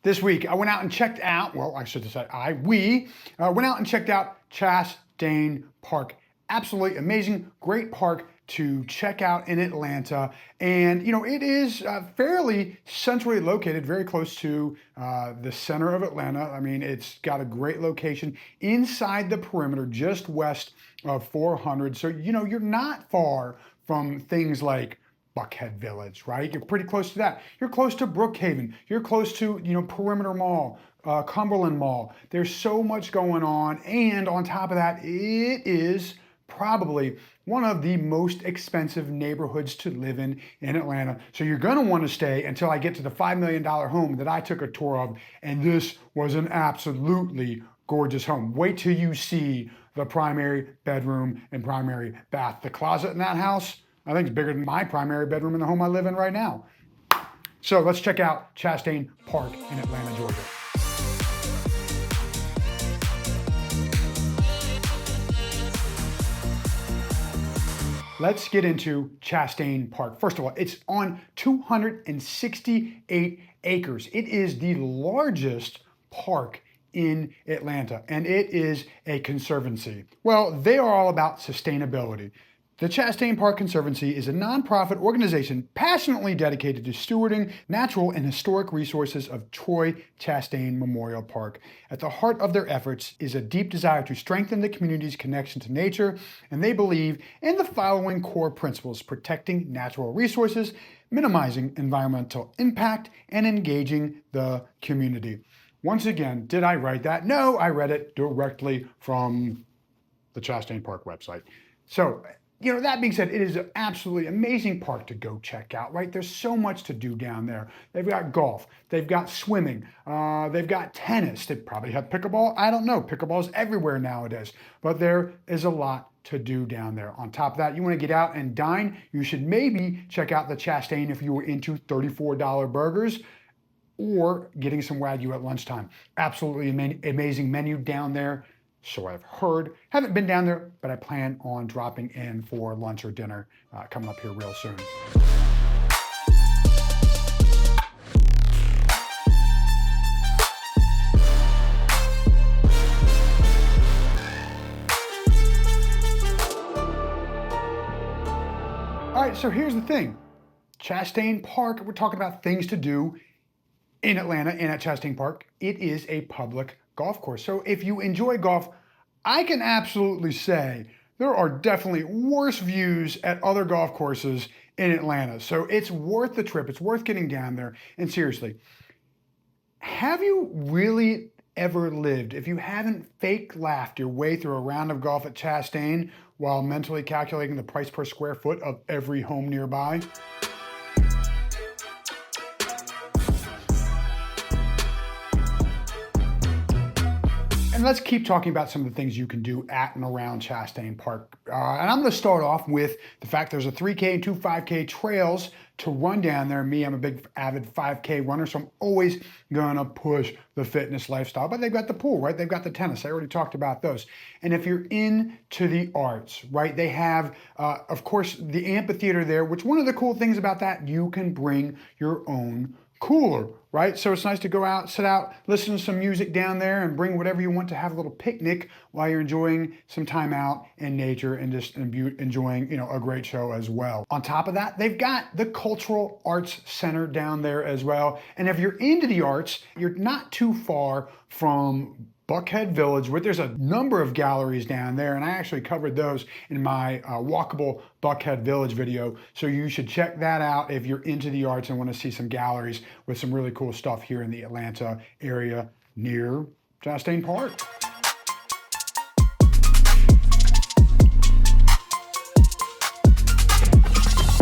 This week, I went out and checked out, we went out and checked out Chastain Park. Absolutely amazing, great park to check out in Atlanta. And, it is fairly centrally located, very close to the center of Atlanta. I mean, it's got a great location inside the perimeter, just west of 400. So, you're not far from things like Buckhead Village, right? You're pretty close to that. You're close to Brookhaven. You're close to, Perimeter Mall, Cumberland Mall. There's so much going on. And on top of that, it is probably one of the most expensive neighborhoods to live in Atlanta. So you're going to want to stay until I get to the $5 million home that I took a tour of. And this was an absolutely gorgeous home. Wait till you see the primary bedroom and primary bath. The closet in that house, I think it's bigger than my primary bedroom in the home I live in right now. So let's check out Chastain Park in Atlanta, Georgia. Let's get into Chastain Park. First of all, it's on 268 acres. It is the largest park in Atlanta, and it is a conservancy. Well, they are all about sustainability. The Chastain Park Conservancy is a nonprofit organization passionately dedicated to stewarding natural and historic resources of Troy Chastain Memorial Park. At the heart of their efforts is a deep desire to strengthen the community's connection to nature, and they believe in the following core principles: protecting natural resources, minimizing environmental impact, and engaging the community. Once again, did I write that? No, I read it directly from the Chastain Park website. So, that being said, it is an absolutely amazing park to go check out, right? There's so much to do down there. They've got golf, they've got swimming, they've got tennis, they probably have pickleball. I don't know, pickleball's everywhere nowadays, but there is a lot to do down there. On top of that, you want to get out and dine, you should maybe check out the Chastain if you were into $34 burgers or getting some Wagyu at lunchtime. Absolutely amazing menu down there. So I've heard. Haven't been down there, but I plan on dropping in for lunch or dinner coming up here real soon. All right, so here's the thing. Chastain Park, we're talking about things to do in Atlanta and at Chastain Park. It is a public golf course. So if you enjoy golf, I can absolutely say there are definitely worse views at other golf courses in Atlanta. So it's worth the trip. It's worth getting down there. And seriously, have you really ever lived, if you haven't fake laughed your way through a round of golf at Chastain while mentally calculating the price per square foot of every home nearby? And let's keep talking about some of the things you can do at and around Chastain Park. And I'm going to start off with the fact there's a 3K and 2 5K trails to run down there. Me, I'm a big avid 5K runner, so I'm always going to push the fitness lifestyle. But they've got the pool, right? They've got the tennis. I already talked about those. And if you're into the arts, right, they have, of course, the amphitheater there, which one of the cool things about that, you can bring your own cooler, right? So it's nice to go out, sit out, listen to some music down there and bring whatever you want to have a little picnic while you're enjoying some time out in nature and just enjoying, a great show as well. On top of that, they've got the Cultural Arts Center down there as well. And if you're into the arts, you're not too far from Buckhead Village, where there's a number of galleries down there, and I actually covered those in my walkable Buckhead Village video, so you should check that out if you're into the arts and want to see some galleries with some really cool stuff here in the Atlanta area near Chastain Park.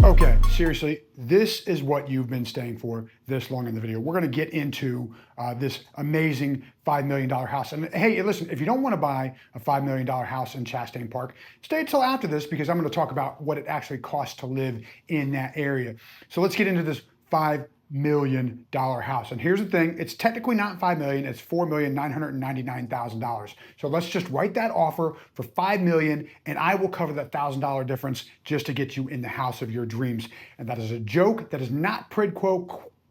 Okay, seriously, this is what you've been staying for this long in the video. We're going to get into this amazing $5 million house. And hey, listen, if you don't want to buy a $5 million house in Chastain Park, stay till after this because I'm going to talk about what it actually costs to live in that area. So let's get into this $5 million house. And here's the thing, it's technically not $5 million, it's $4,999,000. So let's just write that offer for $5 million and I will cover that $1,000 difference just to get you in the house of your dreams. And that is a joke, that is not quid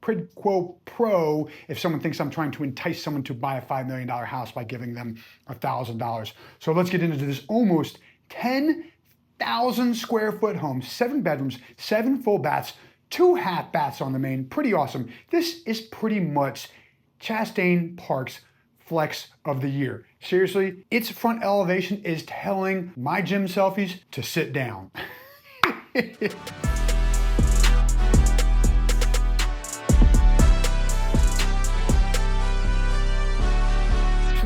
quid quo pro if someone thinks I'm trying to entice someone to buy a $5 million house by giving them $1,000. So let's get into this almost 10,000 square foot home, 7 bedrooms, 7 full baths, 2 half baths on the main. Pretty awesome. This is pretty much Chastain Park's flex of the year. Seriously, its front elevation is telling my gym selfies to sit down. So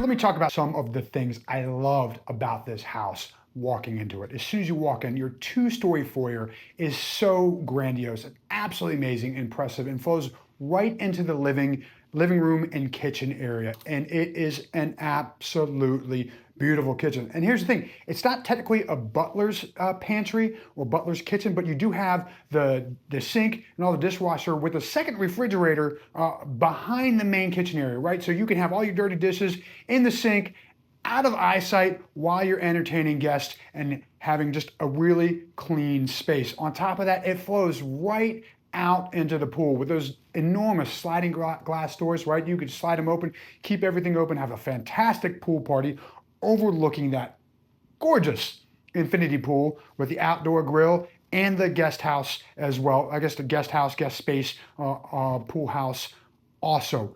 let me talk about some of the things I loved about this house walking into it. As soon as you walk in, your 2-story foyer is so grandiose and absolutely amazing, impressive, and flows right into the living room and kitchen area. And it is an absolutely beautiful kitchen. And here's the thing, it's not technically a butler's pantry or butler's kitchen, but you do have the sink and all the dishwasher with a second refrigerator behind the main kitchen area, right? So you can have all your dirty dishes in the sink, out of eyesight while you're entertaining guests and having just a really clean space. On top of that, it flows right out into the pool with those enormous sliding glass doors, right? You could slide them open, keep everything open, have a fantastic pool party overlooking that gorgeous infinity pool with the outdoor grill and the guest house as well. I guess the guest house, guest space, pool house also.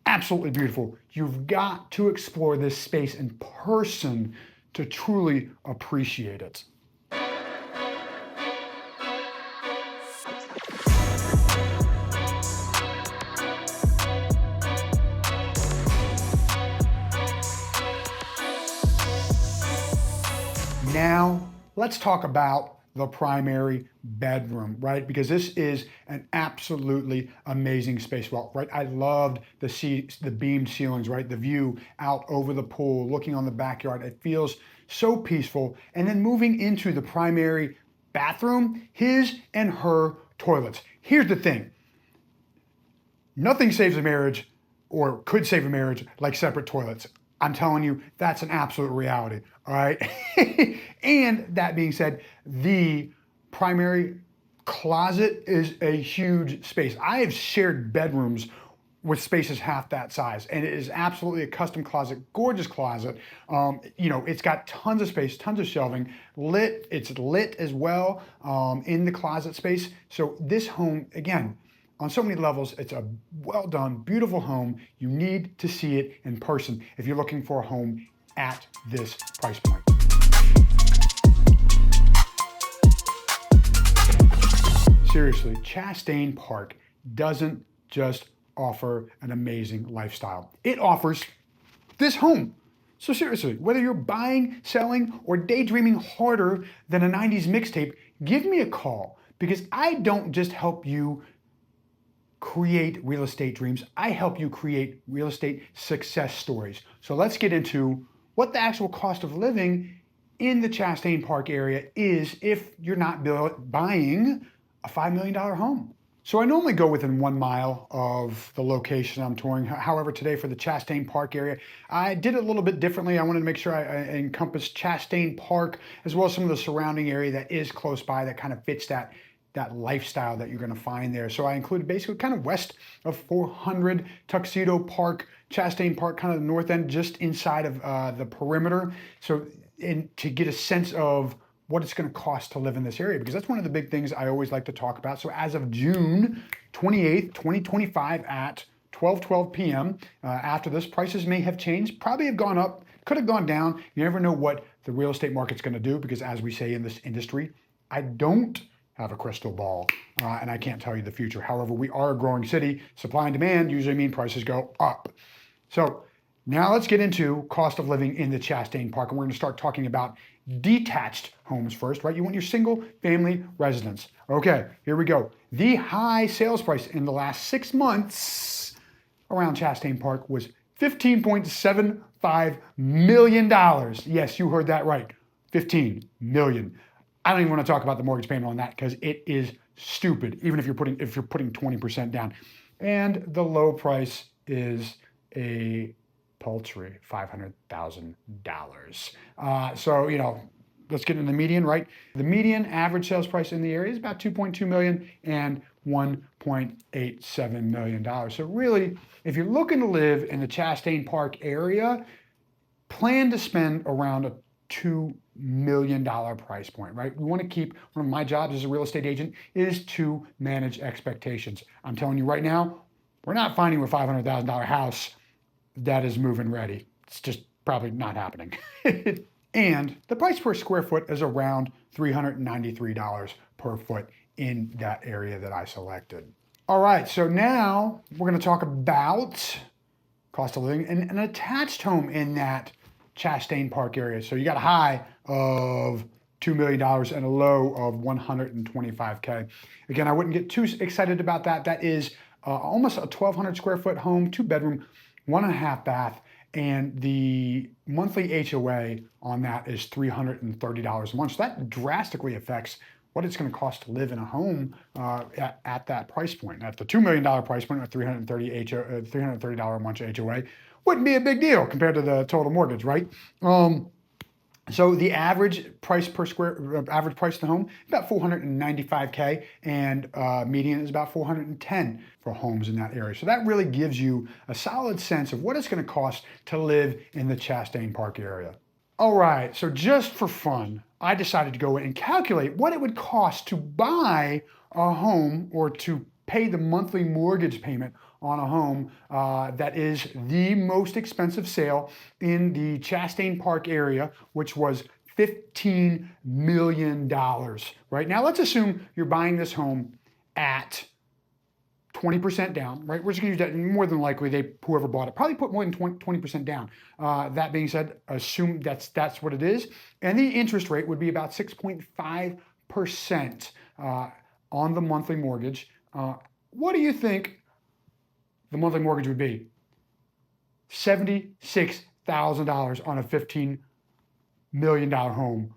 Absolutely beautiful. You've got to explore this space in person to truly appreciate it. Now, let's talk about the primary bedroom, right? Because this is an absolutely amazing space, well, right? I loved the beamed ceilings, right? The view out over the pool, looking on the backyard. It feels so peaceful. And then moving into the primary bathroom, his and her toilets. Here's the thing. Nothing saves a marriage or could save a marriage like separate toilets. I'm telling you, that's an absolute reality, all right? And that being said, the primary closet is a huge space. I have shared bedrooms with spaces half that size, and it is absolutely a custom closet, gorgeous closet. It's got tons of space, tons of shelving, it's lit as well in the closet space. So this home, again, on so many levels, it's a well done, beautiful home. You need to see it in person if you're looking for a home at this price point. Seriously, Chastain Park doesn't just offer an amazing lifestyle. It offers this home. So seriously, whether you're buying, selling, or daydreaming harder than a 90s mixtape, give me a call, because I don't just help you create real estate dreams. I help you create real estate success stories. So let's get into what the actual cost of living in the Chastain Park area is if you're not buying a $5 million home. So I normally go within 1 mile of the location I'm touring. However, today for the Chastain Park area, I did it a little bit differently. I wanted to make sure I encompassed Chastain Park as well as some of the surrounding area that is close by that kind of fits that lifestyle that you're going to find there. So I included basically kind of west of 400, Tuxedo Park, Chastain Park, kind of the north end, just inside of the perimeter. So to get a sense of what it's going to cost to live in this area, because that's one of the big things I always like to talk about. So as of June 28th, 2025 at 12:12 p.m., after this, prices may have changed, probably have gone up, could have gone down. You never know what the real estate market's going to do, because as we say in this industry, I don't have a crystal ball, and I can't tell you the future. However, we are a growing city. Supply and demand usually mean prices go up. So now let's get into cost of living in the Chastain Park, and we're going to start talking about detached homes first, right? You want your single family residence. Okay, here we go. The high sales price in the last 6 months around Chastain Park was $15.75 million. Yes, you heard that right. 15 million. I don't even want to talk about the mortgage payment on that because it is stupid, even if you're putting 20% down. And the low price is a paltry $500,000. So, let's get into the median, right? The median average sales price in the area is about 2.2 million, and $1.87 million. So really, if you're looking to live in the Chastain Park area, plan to spend around a $2 million price point, right? We want to keep, one of my jobs as a real estate agent is to manage expectations. I'm telling you right now, we're not finding a $500,000 house that is move-in ready. It's just probably not happening. And the price per square foot is around $393 per foot in that area that I selected. All right, so now we're going to talk about cost of living and an attached home in that Chastain Park area. So you got a high of $2 million and a low of $125K. Again, I wouldn't get too excited about that. That is almost a 1,200 square foot home, 2-bedroom, 1.5 bath, and the monthly HOA on that is $330 a month. So that drastically affects what it's going to cost to live in a home at that price point. At the $2 million price point, at $330 a month HOA, wouldn't be a big deal compared to the total mortgage, right? So the average price per average price of the home, about $495K, and median is about $410 for homes in that area. So that really gives you a solid sense of what it's going to cost to live in the Chastain Park area. All right, so just for fun, I decided to go in and calculate what it would cost to buy a home or to pay the monthly mortgage payment on a home that is the most expensive sale in the Chastain Park area, which was $15 million. Right now, let's assume you're buying this home at 20% down, right? We're just gonna use that. More than likely, whoever bought it probably put more than 20% down. That being said, assume that's what it is. And the interest rate would be about 6.5% on the monthly mortgage. What do you think the monthly mortgage would be? $76,000 on a $15 million home.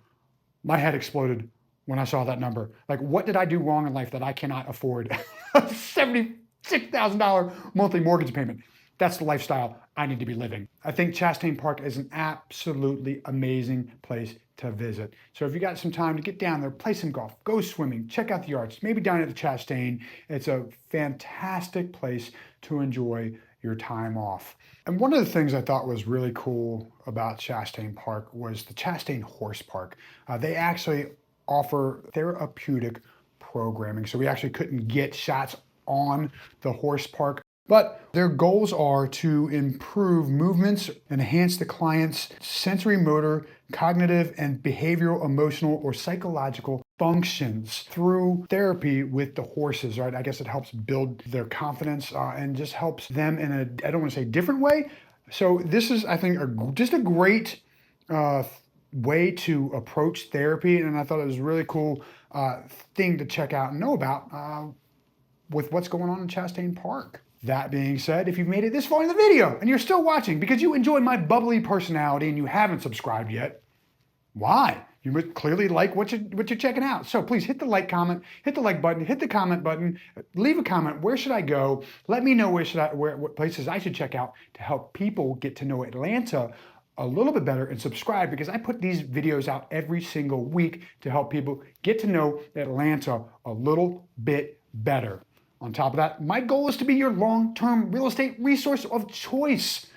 My head exploded when I saw that number. Like, what did I do wrong in life that I cannot afford a $76,000 monthly mortgage payment? That's the lifestyle I need to be living. I think Chastain Park is an absolutely amazing place to visit. So if you got some time to get down there, play some golf, go swimming, check out the arts, maybe down at the Chastain. It's a fantastic place to enjoy your time off. And one of the things I thought was really cool about Chastain Park was the Chastain Horse Park. They actually offer therapeutic programming. So we actually couldn't get shots on the horse park, but their goals are to improve movements, enhance the client's sensory motor, cognitive, and behavioral, emotional, or psychological functions through therapy with the horses, right? I guess it helps build their confidence and just helps them in a, I don't want to say different way. So this is, I think, just a great way to approach therapy, and I thought it was a really cool thing to check out and know about with what's going on in Chastain Park. That being said, if you've made it this far in the video and you're still watching because you enjoy my bubbly personality and you haven't subscribed yet, why? You would clearly like what you're checking out. So please hit the like comment, hit the like button, hit the comment button, leave a comment. Where should I go? Let me know what places I should check out to help people get to know Atlanta a little bit better, and subscribe, because I put these videos out every single week to help people get to know Atlanta a little bit better. On top of that, my goal is to be your long-term real estate resource of choice,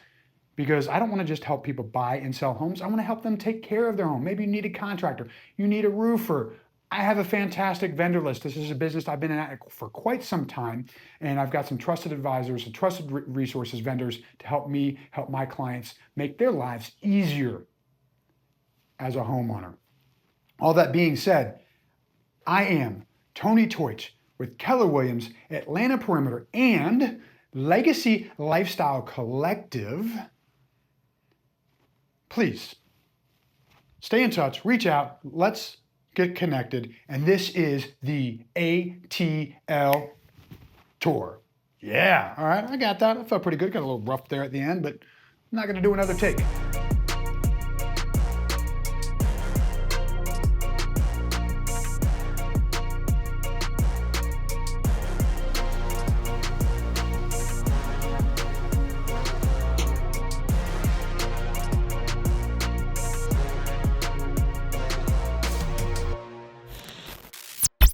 because I don't want to just help people buy and sell homes. I want to help them take care of their home. Maybe you need a contractor, you need a roofer. I have a fantastic vendor list. This is a business I've been in for quite some time, and I've got some trusted advisors and trusted resources vendors to help me help my clients make their lives easier as a homeowner. All that being said, I am Tony Toich with Keller Williams, Atlanta Perimeter, and Legacy Lifestyle Collective. Please stay in touch, reach out, let's get connected. And this is the ATL Tour. Yeah, all right, I got that. I felt pretty good. Got a little rough there at the end, but I'm not going to do another take.